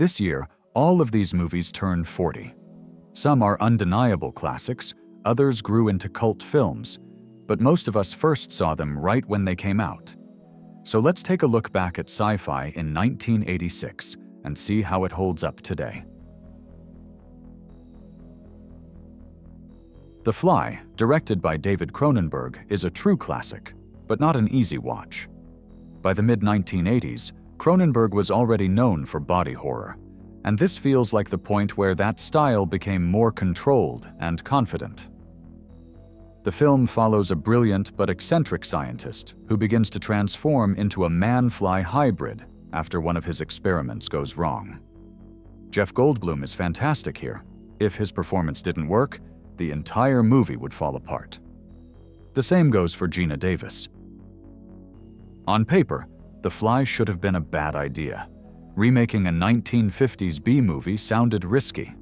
This year, all of these movies turn 40. Some are undeniable classics, others grew into cult films, but most of us first saw them right when they came out. So let's take a look back at Sci-Fi in 1986 and see how it holds up today. The Fly, directed by David Cronenberg, is a true classic, but not an easy watch. By the mid-1980s, Cronenberg was already known for body horror, and this feels like the point where that style became more controlled and confident. The film follows a brilliant but eccentric scientist who begins to transform into a man-fly hybrid after one of his experiments goes wrong. Jeff Goldblum is fantastic here. If his performance didn't work, the entire movie would fall apart. The same goes for Geena Davis. On paper, The Fly should have been a bad idea. Remaking a 1950s B-movie sounded risky,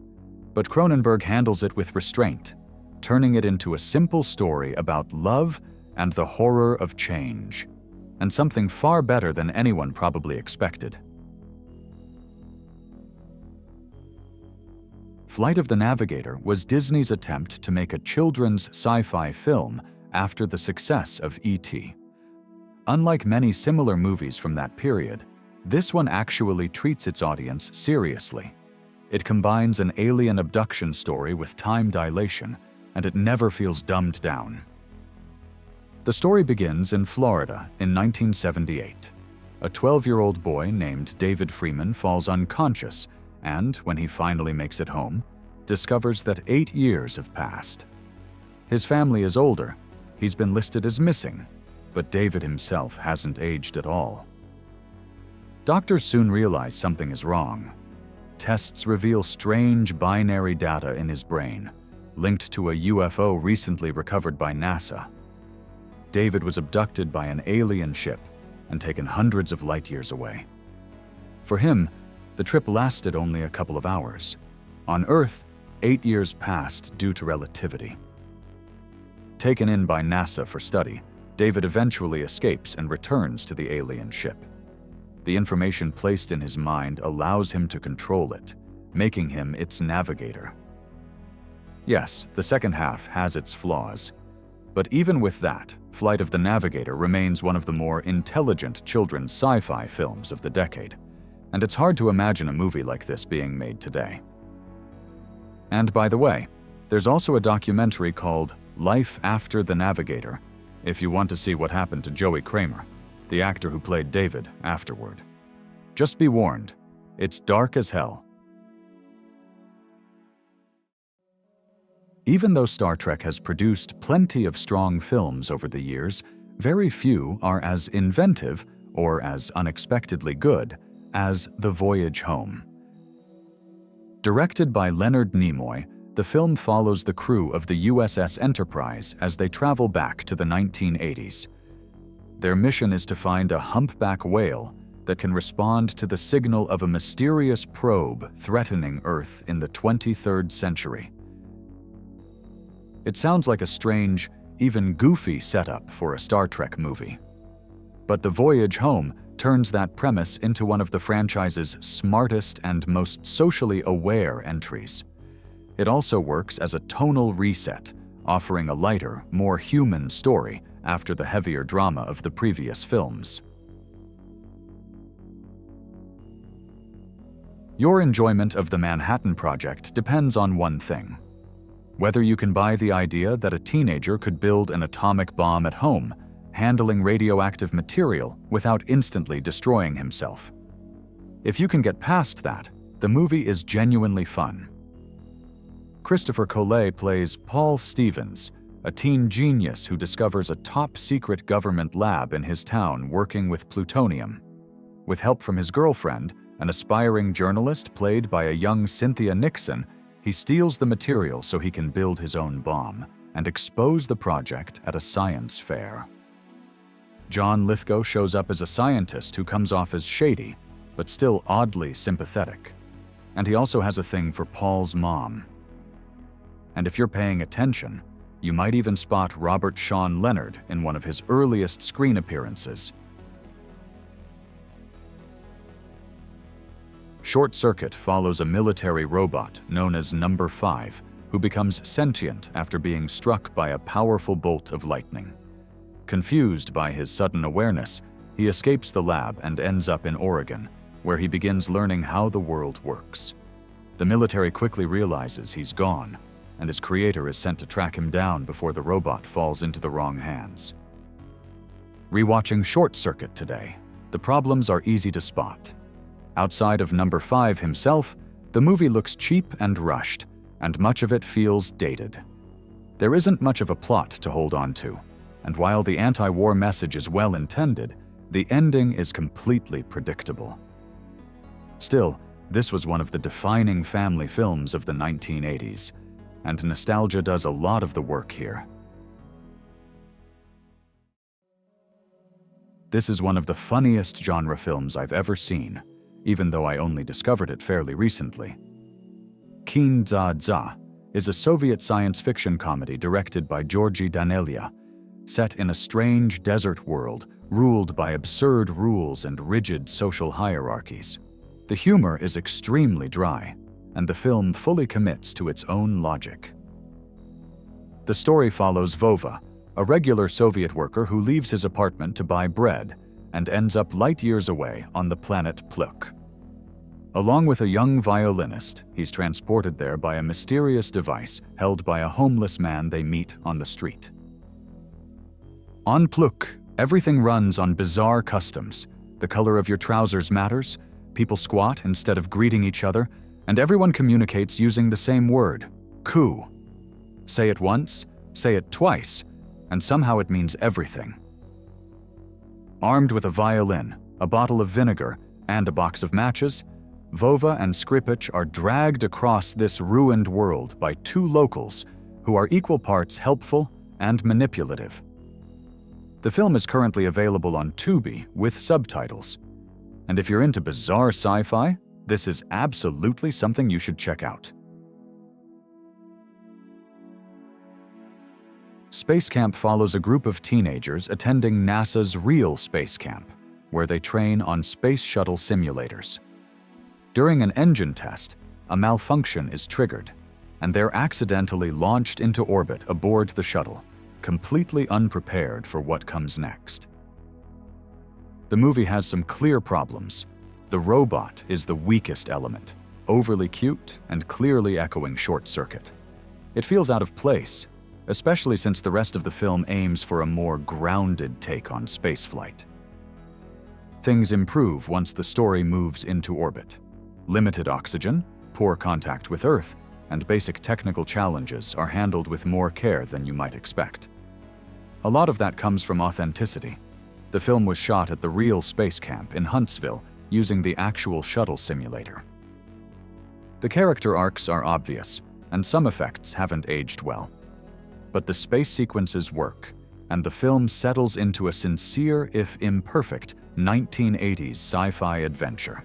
but Cronenberg handles it with restraint, turning it into a simple story about love and the horror of change, and something far better than anyone probably expected. Flight of the Navigator was Disney's attempt to make a children's sci-fi film after the success of E.T. Unlike many similar movies from that period, this one actually treats its audience seriously. It combines an alien abduction story with time dilation, and it never feels dumbed down. The story begins in Florida in 1978. A 12-year-old boy named David Freeman falls unconscious and, when he finally makes it home, discovers that 8 years have passed. His family is older, he's been listed as missing, but David himself hasn't aged at all. Doctors soon realize something is wrong. Tests reveal strange binary data in his brain, linked to a UFO recently recovered by NASA. David was abducted by an alien ship and taken hundreds of light years away. For him, the trip lasted only a couple of hours. On Earth, 8 years passed due to relativity. Taken in by NASA for study, David eventually escapes and returns to the alien ship. The information placed in his mind allows him to control it, making him its navigator. Yes, the second half has its flaws, but even with that, Flight of the Navigator remains one of the more intelligent children's sci-fi films of the decade, and it's hard to imagine a movie like this being made today. And by the way, there's also a documentary called Life After the Navigator, if you want to see what happened to Joey Kramer, the actor who played David, afterward. Just be warned, it's dark as hell. Even though Star Trek has produced plenty of strong films over the years, very few are as inventive or as unexpectedly good as The Voyage Home. Directed by Leonard Nimoy, the film follows the crew of the USS Enterprise as they travel back to the 1980s. Their mission is to find a humpback whale that can respond to the signal of a mysterious probe threatening Earth in the 23rd century. It sounds like a strange, even goofy setup for a Star Trek movie. But The Voyage Home turns that premise into one of the franchise's smartest and most socially aware entries. It also works as a tonal reset, offering a lighter, more human story after the heavier drama of the previous films. Your enjoyment of the Manhattan Project depends on one thing: whether you can buy the idea that a teenager could build an atomic bomb at home, handling radioactive material without instantly destroying himself. If you can get past that, the movie is genuinely fun. Christopher Collet plays Paul Stevens, a teen genius who discovers a top-secret government lab in his town working with plutonium. With help from his girlfriend, an aspiring journalist played by a young Cynthia Nixon, he steals the material so he can build his own bomb and expose the project at a science fair. John Lithgow shows up as a scientist who comes off as shady, but still oddly sympathetic. And he also has a thing for Paul's mom. And if you're paying attention, you might even spot Robert Sean Leonard in one of his earliest screen appearances. Short Circuit follows a military robot known as Number 5, who becomes sentient after being struck by a powerful bolt of lightning. Confused by his sudden awareness, he escapes the lab and ends up in Oregon, where he begins learning how the world works. The military quickly realizes he's gone, and his creator is sent to track him down before the robot falls into the wrong hands. Rewatching Short Circuit today, the problems are easy to spot. Outside of Number 5 himself, the movie looks cheap and rushed, and much of it feels dated. There isn't much of a plot to hold on to, and while the anti-war message is well intended, the ending is completely predictable. Still, this was one of the defining family films of the 1980s, and nostalgia does a lot of the work here. This is one of the funniest genre films I've ever seen, even though I only discovered it fairly recently. Kin-dza-dza is a Soviet science fiction comedy directed by Georgy Danelia, set in a strange desert world ruled by absurd rules and rigid social hierarchies. The humor is extremely dry, and the film fully commits to its own logic. The story follows Vova, a regular Soviet worker who leaves his apartment to buy bread and ends up light years away on the planet Pluk. Along with a young violinist, he's transported there by a mysterious device held by a homeless man they meet on the street. On Pluk, everything runs on bizarre customs. The color of your trousers matters, people squat instead of greeting each other, and everyone communicates using the same word, ku. Say it once, say it twice, and somehow it means everything. Armed with a violin, a bottle of vinegar, and a box of matches, Vova and Skripich are dragged across this ruined world by two locals who are equal parts helpful and manipulative. The film is currently available on Tubi with subtitles, and if you're into bizarre sci-fi, this is absolutely something you should check out. SpaceCamp follows a group of teenagers attending NASA's real SpaceCamp, where they train on space shuttle simulators. During an engine test, a malfunction is triggered, and they're accidentally launched into orbit aboard the shuttle, completely unprepared for what comes next. The movie has some clear problems. The robot is the weakest element, overly cute and clearly echoing Short Circuit. It feels out of place, especially since the rest of the film aims for a more grounded take on spaceflight. Things improve once the story moves into orbit. Limited oxygen, poor contact with Earth, and basic technical challenges are handled with more care than you might expect. A lot of that comes from authenticity. The film was shot at the real SpaceCamp in Huntsville using the actual shuttle simulator. The character arcs are obvious, and some effects haven't aged well. But the space sequences work, and the film settles into a sincere, if imperfect, 1980s sci-fi adventure.